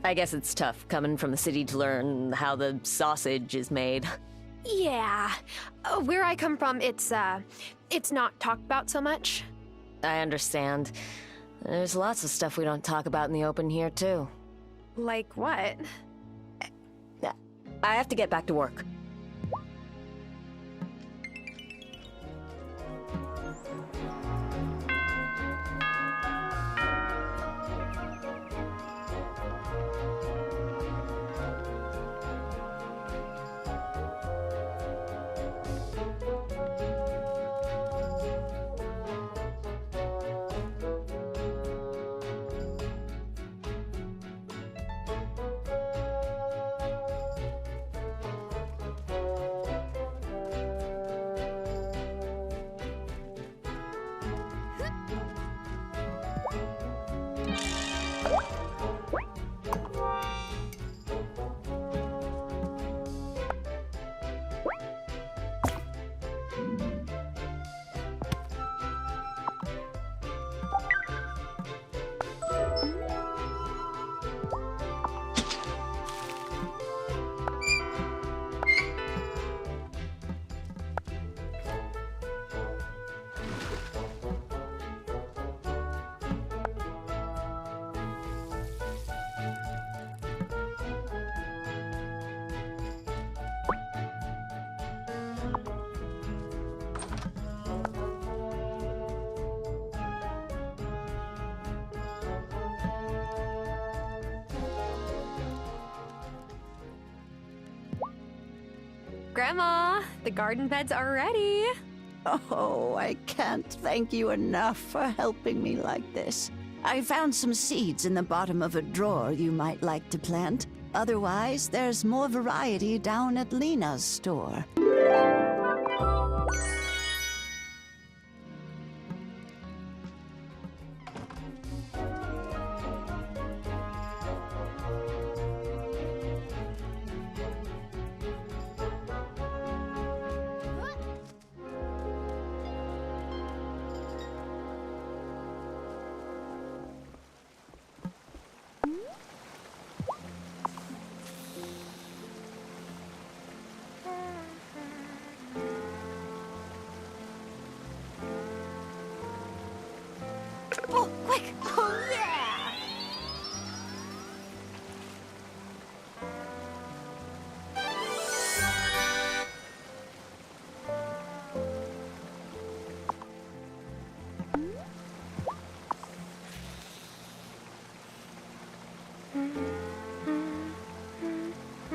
I guess it's tough coming from the city to learn how the sausage is made. Yeah. Where I come from, it's not talked about so much. I understand. There's lots of stuff we don't talk about in the open here, too. Like what? I have to get back to work. Grandma, the garden beds are ready. Oh, I can't thank you enough for helping me like this. I found some seeds in the bottom of a drawer you might like to plant. Otherwise, there's more variety down at Lena's store. Oh, quick! Oh, yeah!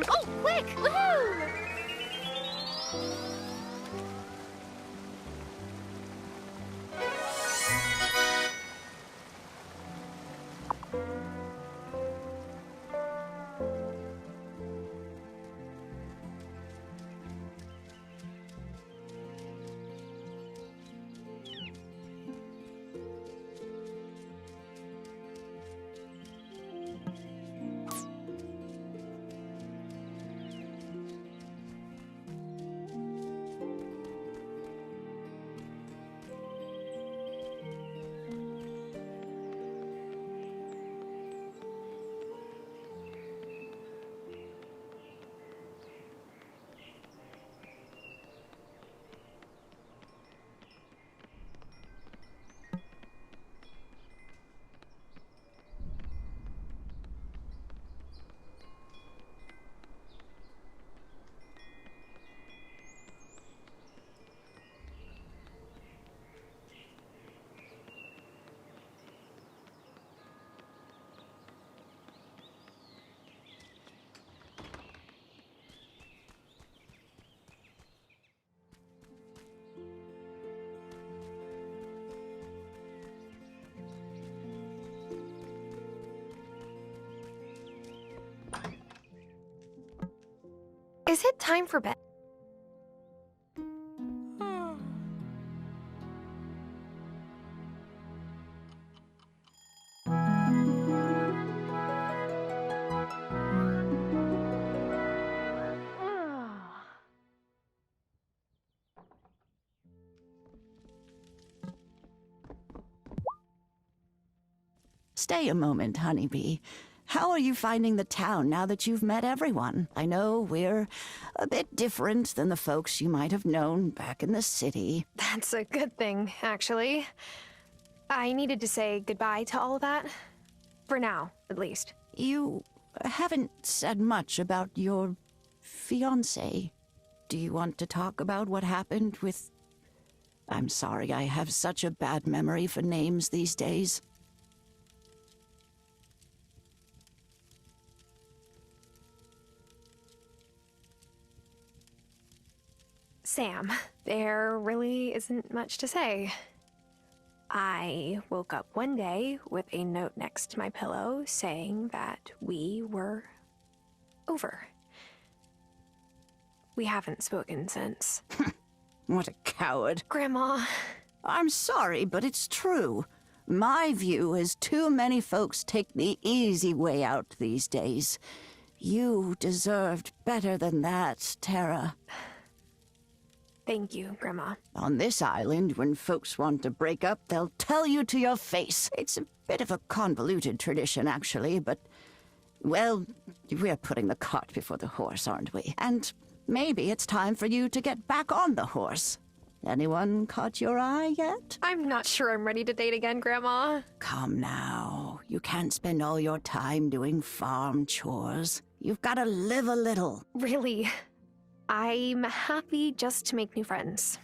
Oh, quick! Woohoo! Is it time for bed? Stay a moment, honeybee. How are you finding the town now that you've met everyone? I know we're a bit different than the folks you might have known back in the city. That's a good thing, actually. I needed to say goodbye to all of that. For now, at least. You haven't said much about your fiancé. Do you want to talk about what happened with... I'm sorry, I have such a bad memory for names these days. Sam, there really isn't much to say. I woke up one day with a note next to my pillow saying that we were over. We haven't spoken since. What a coward. Grandma. I'm sorry, but it's true. My view is too many folks take the easy way out these days. You deserved better than that, Tara. Thank you, Grandma. On this island, when folks want to break up, they'll tell you to your face. It's a bit of a convoluted tradition, actually, but... well, we're putting the cart before the horse, aren't we? And maybe it's time for you to get back on the horse. Anyone caught your eye yet? I'm not sure I'm ready to date again, Grandma. Come now. You can't spend all your time doing farm chores. You've got to live a little. Really? I'm happy just to make new friends.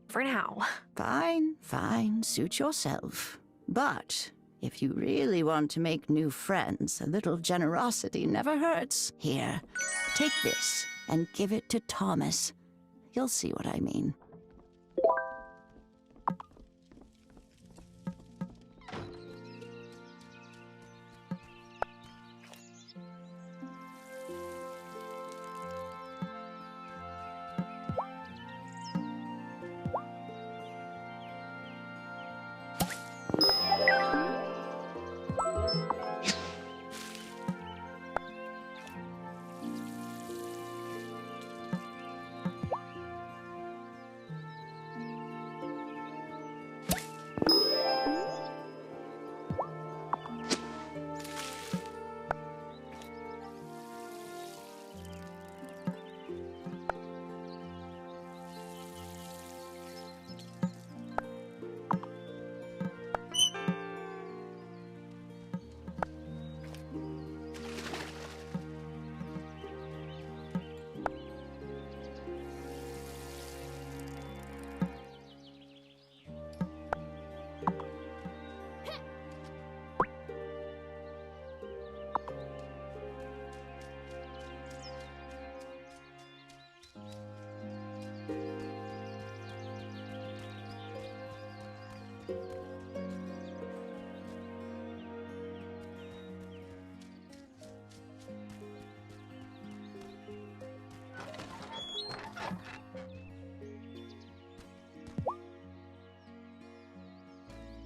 For now. Fine, fine. Suit yourself. But if you really want to make new friends, a little generosity never hurts. Here, take this. and give it to Thomas. You'll see what I mean.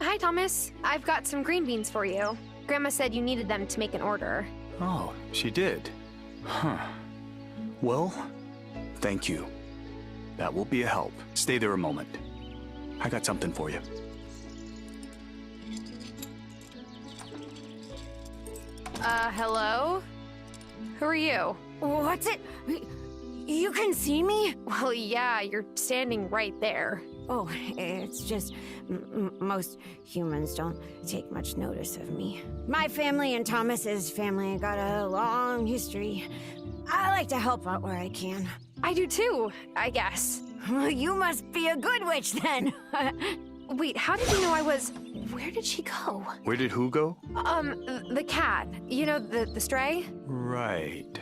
Hi, Thomas. I've got some green beans for you. Grandma said you needed them to make an order. Oh, she did. Huh. Well, thank you. That will be a help. Stay there a moment. I got something for you. Hello? Who are you? What's it? You can see me? Well, yeah, you're standing right there. Oh, it's just most humans don't take much notice of me. My family and Thomas's family got a long history. I like to help out where I can. I do too, I guess. Well, you must be a good witch then. Wait, how did you know I was... Where did she go? Where did who go? The cat. You know, the stray? Right.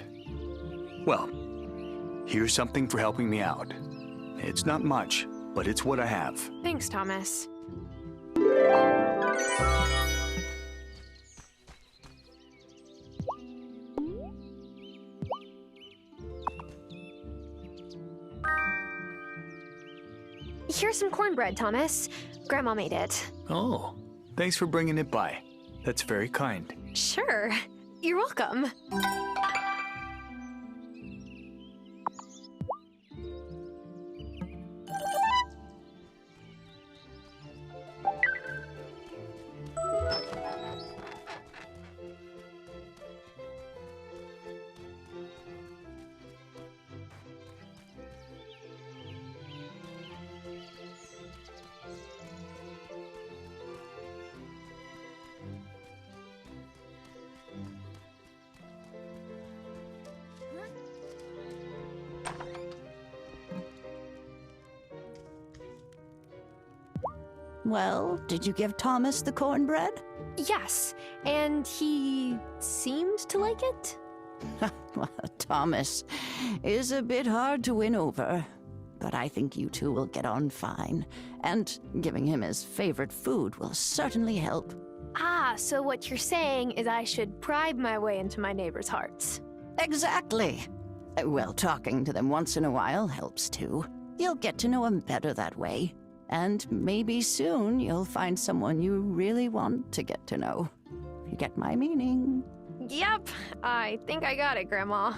Well, here's something for helping me out. It's not much, but it's what I have. Thanks, Thomas. Here's some cornbread, Thomas. Grandma made it. Oh, thanks for bringing it by. That's very kind. Sure. You're welcome. Well, did you give Thomas the cornbread? Yes, and he seemed to like it. Well, Thomas is a bit hard to win over, but I think you two will get on fine, and giving him his favorite food will certainly help. Ah, so what you're saying is I should bribe my way into my neighbors' hearts. Exactly. Well, talking to them once in a while helps too. You'll get to know them better that way. And maybe soon you'll find someone you really want to get to know. You get my meaning? Yep, I think I got it, Grandma.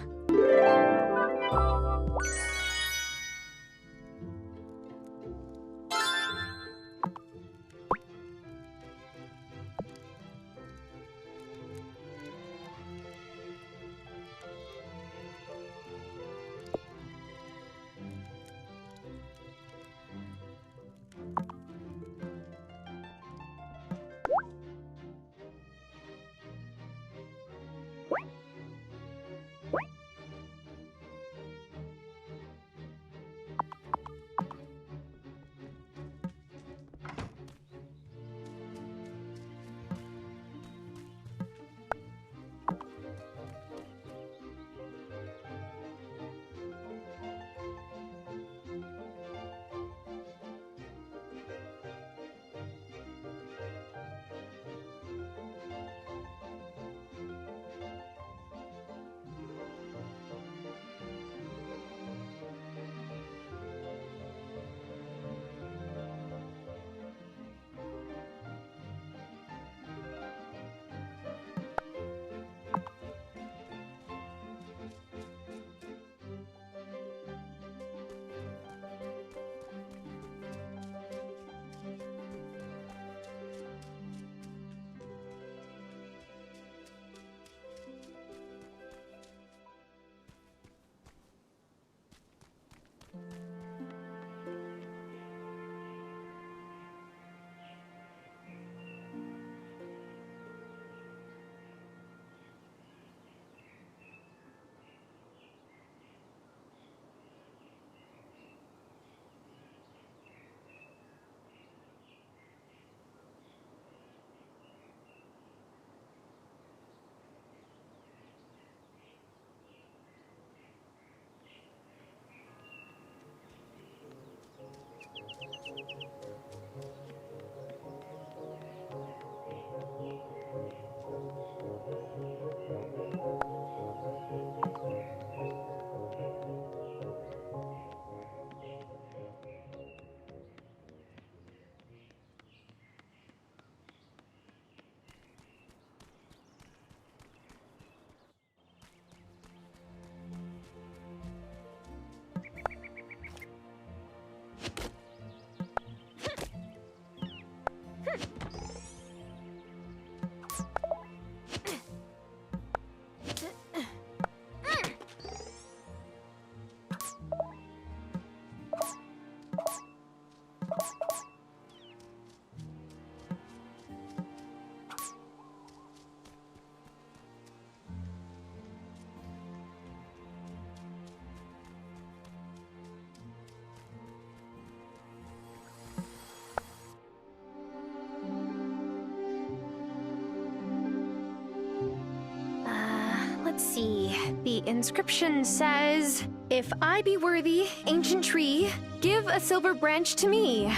The inscription says, "If I be worthy, ancient tree, give a silver branch to me."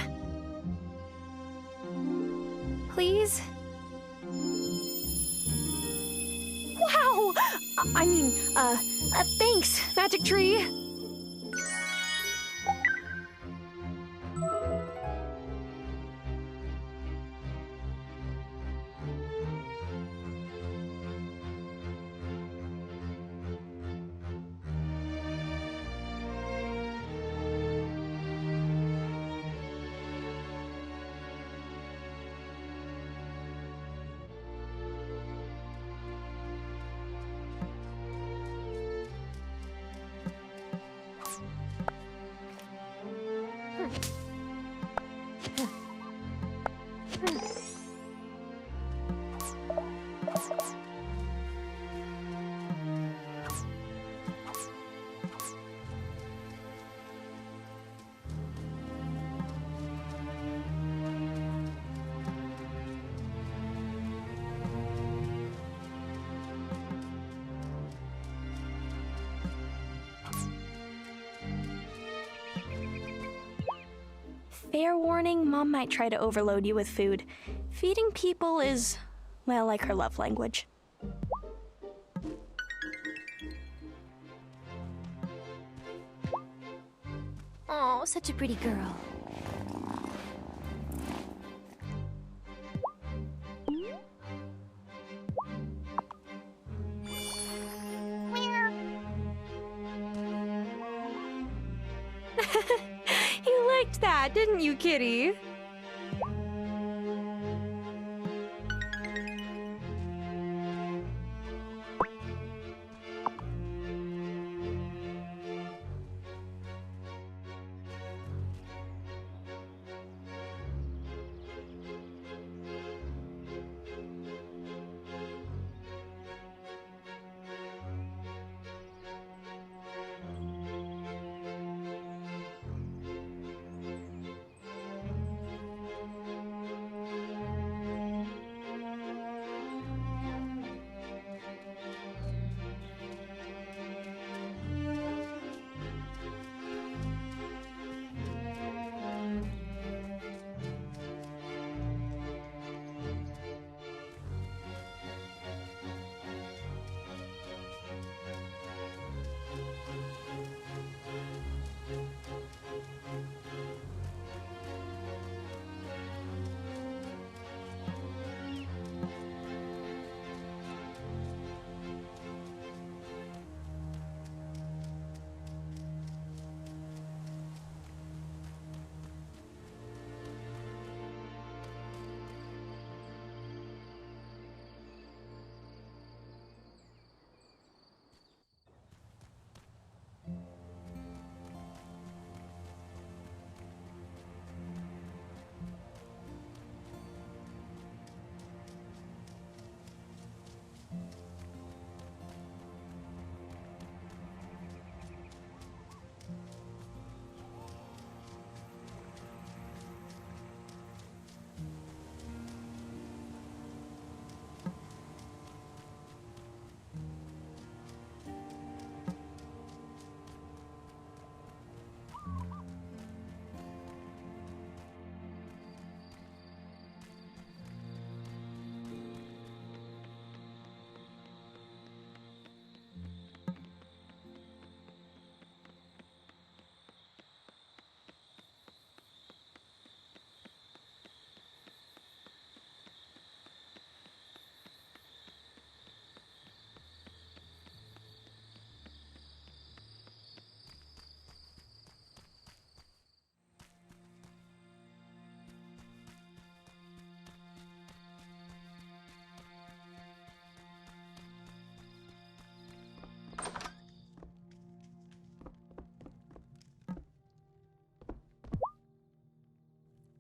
Please? Wow! Thanks, magic tree. Fair warning, Mom might try to overload you with food. Feeding people is, well, like her love language. Oh, such a pretty girl. You liked that, didn't you, kitty?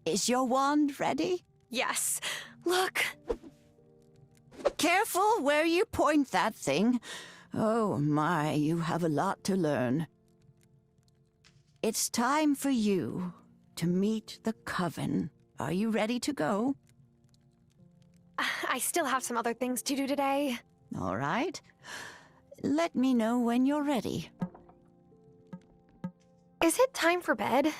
Is your wand ready? Yes. Look. Careful where you point that thing. Oh my, you have a lot to learn. It's time for you to meet the Coven. Are you ready to go? I still have some other things to do today. All right. Let me know when you're ready. Is it time for bed?